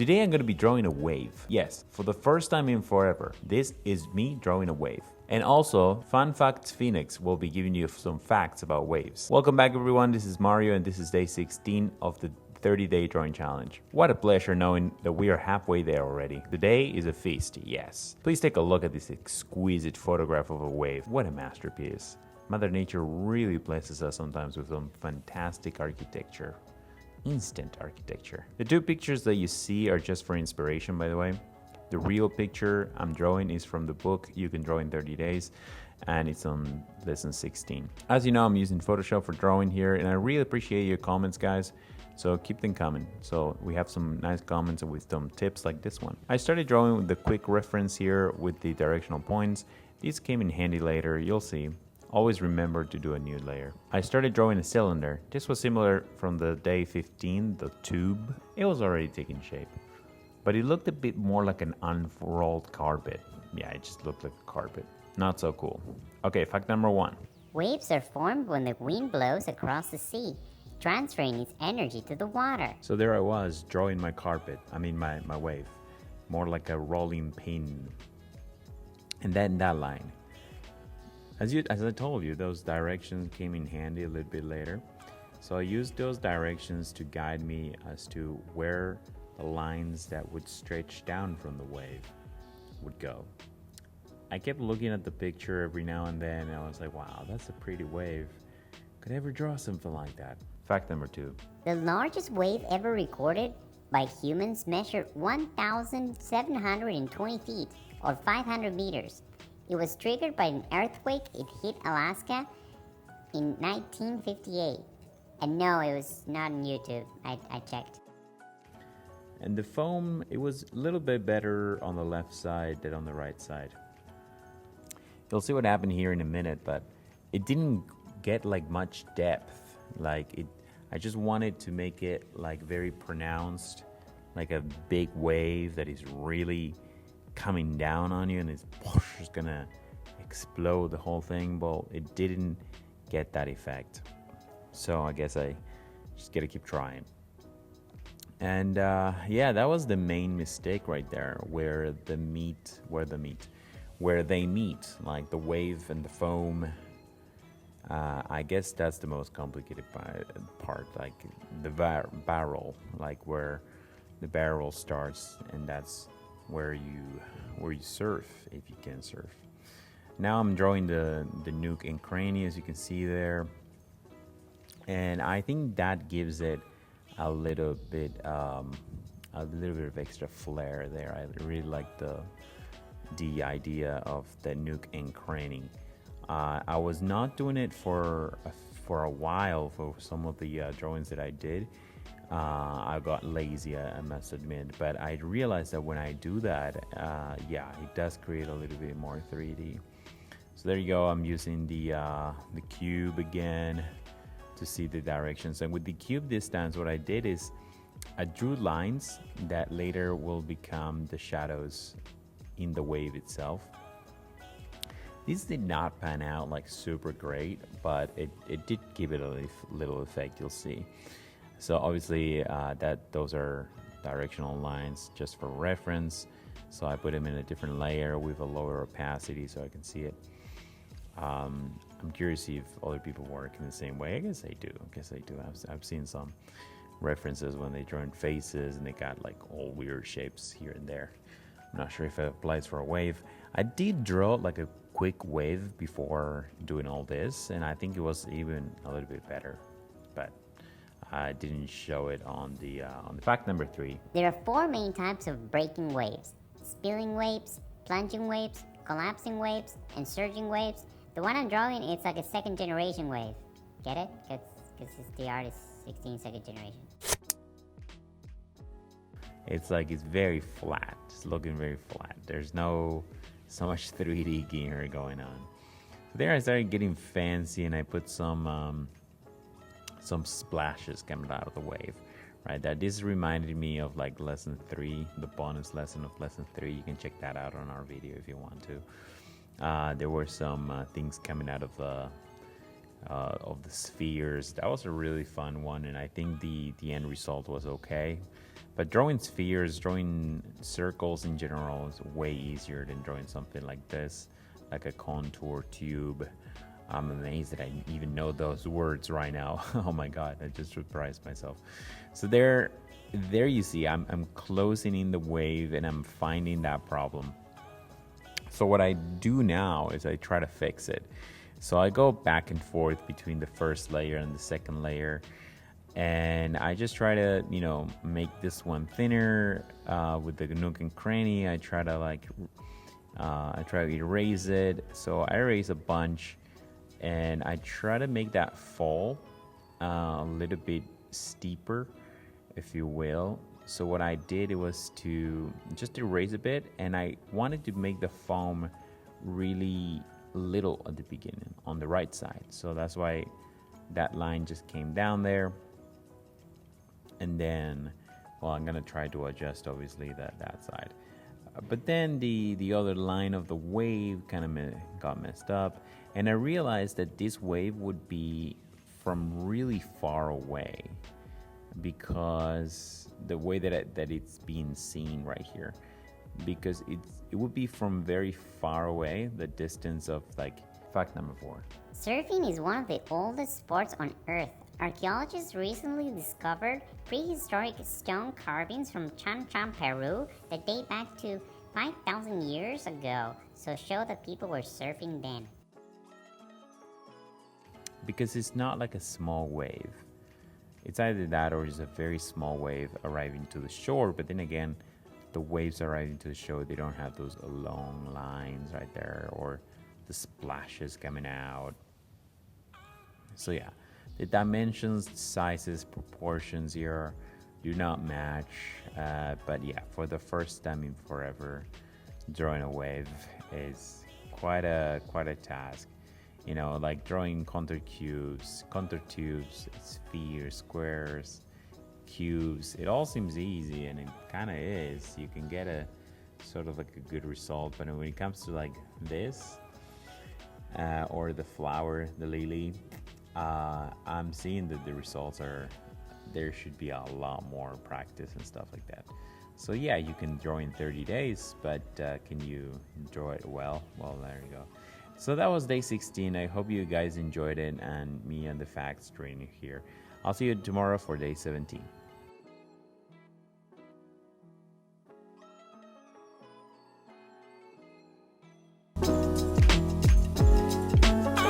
Today I'm going to be drawing a wave. Yes, for the first time in forever, this is me drawing a wave. And also, Fun Facts Phoenix will be giving you some facts about waves. Welcome back everyone, this is Mario and this is day 16 of the 30-day drawing challenge. What a pleasure knowing that we are halfway there already. Today is a feast, yes. Please take a look at this exquisite photograph of a wave. What a masterpiece. Mother Nature really blesses us sometimes with some fantastic architecture. Instant architecture. The two pictures that you see are just for inspiration, by the way. The real picture I'm drawing is from the book You Can Draw in 30 Days, and it's on lesson 16. As you know, I'm using Photoshop for drawing here, and I really appreciate your comments, guys. So keep them coming. So we have some nice comments with some tips like this one. I started drawing with the quick reference here with the directional points. These came in handy later, you'll see. Always remember to do a new layer. I started drawing a cylinder. This was similar from the day 15, the tube. It was already taking shape, but it looked a bit more like an unrolled carpet. Yeah, it just looked like a carpet. Not so cool. Okay, fact number 1. Waves are formed when the wind blows across the sea, transferring its energy to the water. So there I was, drawing my carpet. I mean my wave. More like a rolling pin. And then that line. As I told you, those directions came in handy a little bit later. So I used those directions to guide me as to where the lines that would stretch down from the wave would go. I kept looking at the picture every now and then, and I was like, wow, that's a pretty wave. Could I ever draw something like that? Fact number 2. The largest wave ever recorded by humans measured 1,720 feet, or 500 meters. It was triggered by an earthquake. It hit Alaska in 1958. And no, it was not on YouTube. I checked. And the foam, it was a little bit better on the left side than on the right side. You'll see what happened here in a minute, but it didn't get like much depth. I just wanted to make it like very pronounced, like a big wave that is really coming down on you and it's just gonna explode the whole thing. Well, it didn't get that effect, so I guess I just gotta keep trying. And yeah, that was the main mistake right there, where they meet, like the wave and the foam. I guess that's the most complicated part, like the barrel, like where the barrel starts, and that's where you surf, if you can surf. Now I'm drawing the nuke and cranny, as you can see there, and I think that gives it a little bit of extra flair there. I really like the idea of the nuke and cranny. I was not doing it for a while for some of the drawings that I did. I got lazy, I must admit, but I realized that when I do that, yeah, it does create a little bit more 3D. So there you go. I'm using the cube again to see the directions, and with the cube this time, what I did is I drew lines that later will become the shadows in the wave itself. These did not pan out like super great, but it did give it a little effect, you'll see. So obviously those are directional lines just for reference. So I put them in a different layer with a lower opacity so I can see it. I'm curious if other people work in the same way. I guess they do. I've seen some references when they draw faces and they got like all weird shapes here and there. I'm not sure if it applies for a wave. I did draw like a quick wave before doing all this, and I think it was even a little bit better, but I didn't show it on the fact number 3. There are 4 main types of breaking waves: spilling waves, plunging waves, collapsing waves, and surging waves. The one I'm drawing, it's like a second generation wave. Get it? Because the art is 16 second generation. It's like it's very flat. It's looking very flat. There's no so much 3D gear going on. So there I started getting fancy, and I put some splashes coming out of the wave. Right, that this reminded me of like lesson 3, the bonus lesson of lesson 3. You can check that out on our video if you want to. There were some things coming out of of the spheres. That was a really fun one, and I think the end result was okay. But drawing spheres, drawing circles in general is way easier than drawing something like this, like a contour tube. I'm amazed that I even know those words right now. Oh my god, I just surprised myself. So there you see, I'm closing in the wave and I'm finding that problem. So what I do now is I try to fix it. So I go back and forth between the first layer and the second layer, and I just try to, make this one thinner with the nook and cranny. I try to erase it. So I erase a bunch, and I try to make that fall a little bit steeper, if you will. So what I did was to just erase a bit, and I wanted to make the foam really little at the beginning on the right side. So that's why that line just came down there. And then, well, I'm gonna try to adjust obviously that side. But then the other line of the wave kind of got messed up, and I realized that this wave would be from really far away, because the way that it's being seen right here, because it would be from very far away, the distance of like fact number 4. Surfing is one of the oldest sports on Earth. Archaeologists recently discovered prehistoric stone carvings from Chan Chan, Peru that date back to 5,000 years ago, so show that people were surfing then. Because it's not like a small wave. It's either that or it's a very small wave arriving to the shore, but then again, the waves arriving to the shore, they don't have those long lines right there or the splashes coming out. So yeah, the dimensions, sizes, proportions here do not match. But yeah, for the first time in forever, drawing a wave is quite a task. Like drawing contour tubes, spheres, squares, cubes. It all seems easy, and it kind of is. You can get a sort of like a good result, but when it comes to like this, or the flower, the lily, I'm seeing that the results there should be a lot more practice and stuff like that. So yeah, you can draw in 30 days, but can you draw it well? Well, there you go. So that was day 16. I hope you guys enjoyed it, and me and the facts training here. I'll see you tomorrow for day 17.